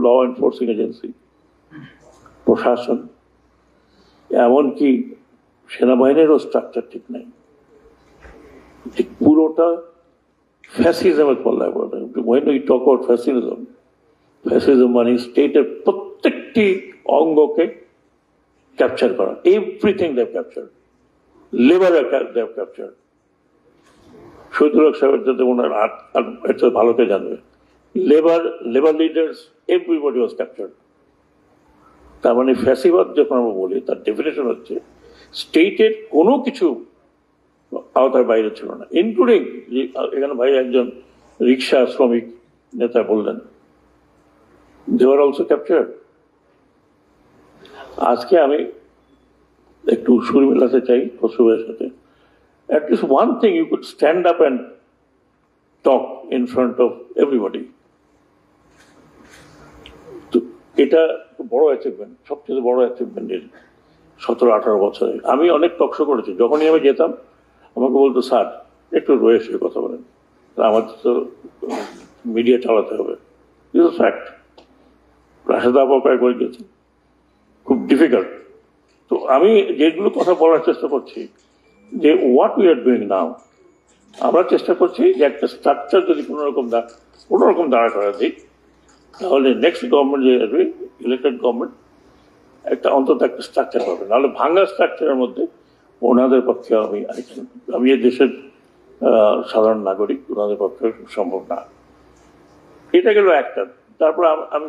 ল enforcing agency, প্রশাসন, এমনকি সেনাবাহিনীরও structure ঠিক নাই। ঠিক পুরোটা ফ্যাসিজমের পল্লায় পড়ে। When we talk about fascism মানে স্টেটের প্রত্যেকটি অঙ্গকে ক্যাপচার করা, everything they capture, labour they capture. Shahidul Haque সাহেবের যাতে ওনার ভালোকে জানবে, labour leaders everybody was captured. তার মানে ফ্যাসিবাদ যখন আমরা বলি তার ডেফিনেশন হচ্ছে স্টেটের কোনো কিছু আওতার বাইরে ছিল না, ইনক্লুডিং এখানে ভাই একজন রিক্সা শ্রমিক নেতা বললেন, দে আর অলসো ক্যাপচার্ড। আজকে আমি একটু সুর মেলাতে চাই খসরুয়ের সাথে। At least one thing you could stand up and talk in front of everybody. তো এটা বড় অ্যাচিভমেন্ট, সবচেয়ে বড় অ্যাচিভমেন্ট এর 17-18 বছরে। আমি অনেক টকশো করেছি, যখনই আমি যেতাম আমাকে বলতো স্যার একটু রয়ে এসে কথা বলেন, আমাদের তো মিডিয়া চালাতে হবে। It's a fact. রাশেদ আপা কয়েকবার গেছি, খুব ডিফিকাল্ট। তো আমি যেগুলো কথা বলার চেষ্টা করছি যে what we are doing now, আমরা চেষ্টা করছি যে একটা স্ট্রাকচার যদি কোনোরকম দাঁড়া করা দিই, তাহলে নেক্সট গভর্নমেন্ট যে আসবে, ইলেক্টেড গভর্নমেন্ট, একটা অন্তত একটা স্ট্রাকচার পাবে। নাহলে ভাঙ্গা স্ট্রাকচারের মধ্যে ওনাদের পক্ষে আমি এই দেশের সাধারণ নাগরিক, ওনাদের পক্ষে সম্ভব না। এটা গেল একটা। তারপর আমি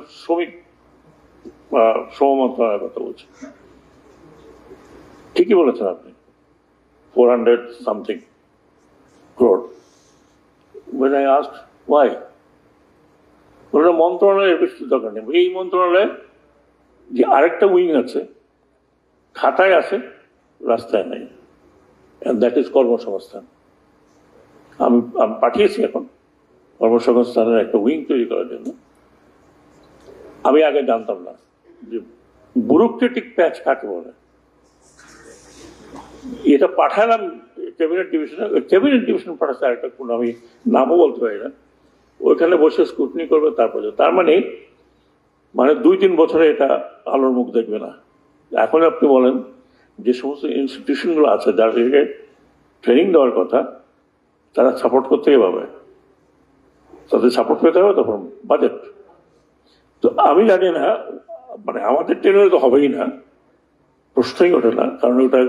শ্রম মন্ত্রণালয়ের কথা বলছি। ঠিকই বলেছেন আপনি, 400 something crore. When I asked why, বললো মন্ত্রণালয়ের বেশি দরকার নেই। এই মন্ত্রণালয়ে যে আরেকটা উইং আছে, খাতায় আছে, রাস্তায় নেই, and that is কর্মসংস্থান। আমি পাঠিয়েছি এখন কর্মসংস্থানের একটা উইং তৈরি করার জন্য। আমি আগে জানতাম না যে ব্যুরোক্রেটিক প্যাচ কাকে বলে। এটা পাঠালাম ক্যাবিনেট ডিভিশন পাঠাচ্ছে আরেকটা, কোন আমি নামও বলতে পারি না, ওইখানে বসে স্ক্রুটনি করবে। তারপরে তার মানে 2-3 বছরে এটা আলোর মুখ দেখবে না। এখন আপনি বলেন যে সমস্ত ইনস্টিটিউশনগুলো আছে যাদেরকে ট্রেনিং দেওয়ার কথা, তারা সাপোর্ট করতে পাবে, তাদের সাপোর্ট পেতে হবে তখন বাজেট। তো আমি জানি না, আমাদের ট্রেনে তো হবেই না, প্রশ্নই ওঠে না। কারণ ওটা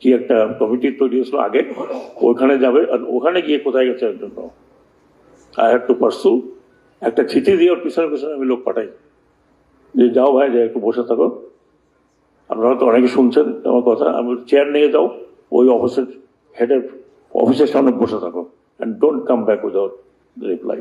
কি একটা কমিটি তৈরি হয়েছিল আগে, ওখানে যাবে, আর ওখানে গিয়ে কোথায় গেছে এর জন্য আই হ্যাভ টু পার্সু। একটা চিঠি দিয়ে ওর পিছনে পিছনে আমি লোক পাঠাই যে যাও ভাই, যাই একটু বসে থাকো, আপনারা তো অনেকে শুনছেন আমার কথা, আমি চেয়ার নিয়ে যাও, ওই অফিসের হেডের অফিসের সামনে বসে থাকো, and don't come back without reply.